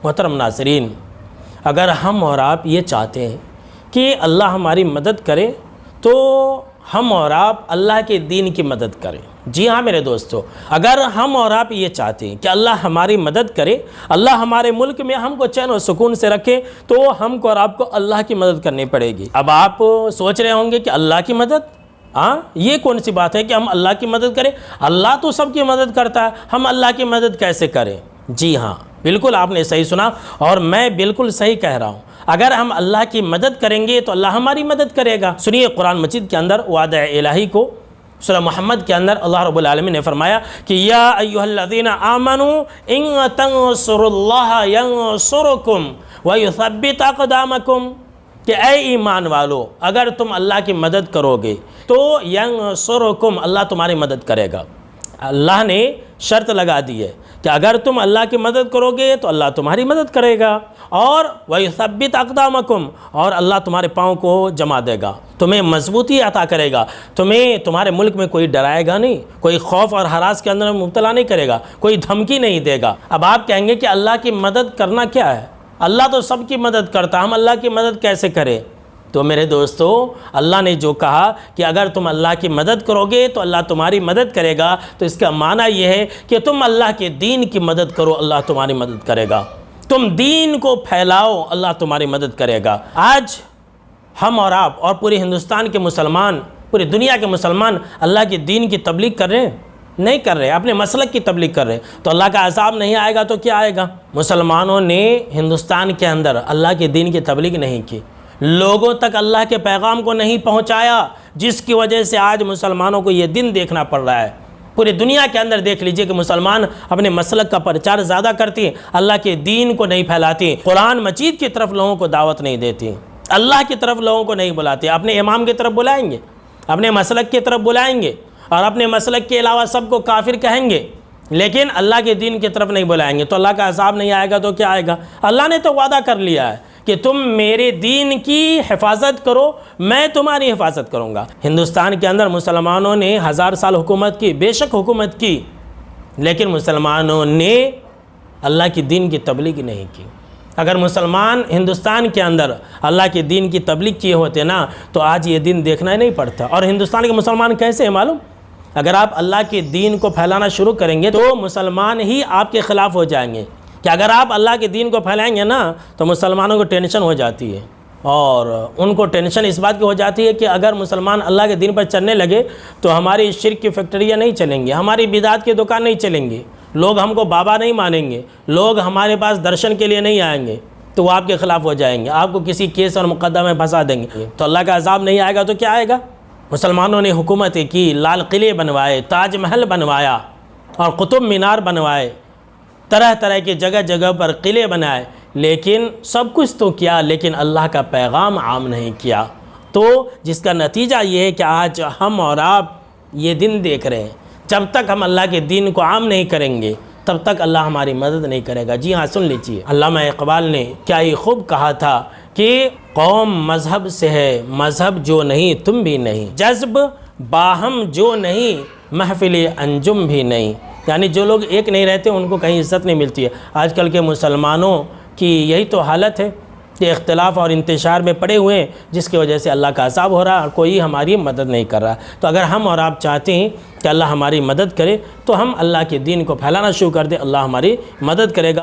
محترم ناظرین، اگر ہم اور آپ یہ چاہتے ہیں کہ اللہ ہماری مدد کرے تو ہم اور آپ اللہ کے دین کی مدد کریں۔ جی ہاں میرے دوستو، اگر ہم اور آپ یہ چاہتے ہیں کہ اللہ ہماری مدد کرے، اللہ ہمارے ملک میں ہم کو چین و سکون سے رکھے، تو ہم کو اور آپ کو اللہ کی مدد کرنی پڑے گی۔ اب آپ سوچ رہے ہوں گے کہ اللہ کی مدد، یہ کون سی بات ہے کہ ہم اللہ کی مدد کریں؟ اللہ تو سب کی مدد کرتا ہے، ہم اللہ کی مدد کیسے کریں؟ جی ہاں، بالکل آپ نے صحیح سنا، اور میں بالکل صحیح کہہ رہا ہوں۔ اگر ہم اللہ کی مدد کریں گے تو اللہ ہماری مدد کرے گا۔ سنیے قرآن مجید کے اندر وعدہ الہی کو، سورہ محمد کے اندر اللہ رب العالمین نے فرمایا کہ یا ایھا الذین آمنوا ان تنصروا اللہ ینصرکم ویثبت اقدامکم، کہ اے ایمان والو اگر تم اللہ کی مدد کرو گے تو ینصرکم، اللہ تمہاری مدد کرے گا۔ اللہ نے شرط لگا دی ہے کہ اگر تم اللہ کی مدد کرو گے تو اللہ تمہاری مدد کرے گا، اور وَيُثَبِّتْ أَقْدَامَكُمْ، اور اللہ تمہارے پاؤں کو جما دے گا، تمہیں مضبوطی عطا کرے گا، تمہارے ملک میں کوئی ڈرائے گا نہیں، کوئی خوف اور ہراس کے اندر مبتلا نہیں کرے گا، کوئی دھمکی نہیں دے گا۔ اب آپ کہیں گے کہ اللہ کی مدد کرنا کیا ہے؟ اللہ تو سب کی مدد کرتا، ہم اللہ کی مدد کیسے کریں؟ تو میرے دوستو، اللہ نے جو کہا کہ اگر تم اللہ کی مدد کرو گے تو اللہ تمہاری مدد کرے گا، تو اس کا معنی یہ ہے کہ تم اللہ کے دین کی مدد کرو، اللہ تمہاری مدد کرے گا۔ تم دین کو پھیلاؤ، اللہ تمہاری مدد کرے گا۔ آج ہم اور آپ اور پورے ہندوستان کے مسلمان، پوری دنیا کے مسلمان اللہ کے دین کی تبلیغ کر رہے ہیں؟ نہیں کر رہے، اپنے مسلک کی تبلیغ کر رہے ہیں، تو اللہ کا عذاب نہیں آئے گا تو کیا آئے گا؟ مسلمانوں نے ہندوستان کے اندر اللہ کے دین کی تبلیغ نہیں کی، لوگوں تک اللہ کے پیغام کو نہیں پہنچایا، جس کی وجہ سے آج مسلمانوں کو یہ دن دیکھنا پڑ رہا ہے۔ پوری دنیا کے اندر دیکھ لیجئے کہ مسلمان اپنے مسلک کا پرچار زیادہ کرتی ہیں، اللہ کے دین کو نہیں پھیلاتی، قرآن مجید کی طرف لوگوں کو دعوت نہیں دیتی، اللہ کی طرف لوگوں کو نہیں بلاتی۔ اپنے امام کی طرف بلائیں گے، اپنے مسلک کی طرف بلائیں گے، اور اپنے مسلک کے علاوہ سب کو کافر کہیں گے، لیکن اللہ کے دین کی طرف نہیں بلائیں گے، تو اللہ کا عذاب نہیں آئے گا تو کیا آئے گا؟ اللہ نے تو وعدہ کر لیا ہے کہ تم میرے دین کی حفاظت کرو، میں تمہاری حفاظت کروں گا۔ ہندوستان کے اندر مسلمانوں نے 1000 سال حکومت کی، بے شک حکومت کی، لیکن مسلمانوں نے اللہ کی دین کی تبلیغ نہیں کی۔ اگر مسلمان ہندوستان کے اندر اللہ کے دین کی تبلیغ کیے ہوتے نا تو آج یہ دن دیکھنا ہی نہیں پڑتا۔ اور ہندوستان کے مسلمان کیسے ہیں معلوم؟ اگر آپ اللہ کے دین کو پھیلانا شروع کریں گے تو مسلمان ہی آپ کے خلاف ہو جائیں گے، کہ اگر آپ اللہ کے دین کو پھیلائیں گے نا تو مسلمانوں کو ٹینشن ہو جاتی ہے، اور ان کو ٹینشن اس بات کی ہو جاتی ہے کہ اگر مسلمان اللہ کے دین پر چلنے لگے تو ہماری شرک کی فیکٹریاں نہیں چلیں گی، ہماری بدعت کی دکان نہیں چلیں گی، لوگ ہم کو بابا نہیں مانیں گے، لوگ ہمارے پاس درشن کے لیے نہیں آئیں گے، تو وہ آپ کے خلاف ہو جائیں گے، آپ کو کسی کیس اور مقدمے میں پھنسا دیں گے، تو اللہ کا عذاب نہیں آئے گا تو کیا آئے گا؟ مسلمانوں نے حکومتیں کی، لال قلعے بنوائے، تاج محل بنوایا، اور قطب مینار بنوائے، طرح طرح کی جگہ جگہ پر قلعے بنائے، لیکن سب کچھ تو کیا، لیکن اللہ کا پیغام عام نہیں کیا۔ تو جس کا نتیجہ یہ ہے کہ آج ہم اور آپ یہ دن دیکھ رہے ہیں، جب تک ہم اللہ کے دین کو عام نہیں کریں گے تب تک اللہ ہماری مدد نہیں کرے گا۔ جی ہاں، سن لیجیے، علامہ اقبال نے کیا یہ خوب کہا تھا کہ قوم مذہب سے ہے، مذہب جو نہیں تم بھی نہیں، جذب باہم جو نہیں محفل انجم بھی نہیں۔ یعنی جو لوگ ایک نہیں رہتے ان کو کہیں عزت نہیں ملتی ہے۔ آج کل کے مسلمانوں کی یہی تو حالت ہے کہ اختلاف اور انتشار میں پڑے ہوئے ہیں، جس کی وجہ سے اللہ کا عذاب ہو رہا ہے اور کوئی ہماری مدد نہیں کر رہا۔ تو اگر ہم اور آپ چاہتے ہیں کہ اللہ ہماری مدد کرے تو ہم اللہ کے دین کو پھیلانا شروع کر دیں، اللہ ہماری مدد کرے گا۔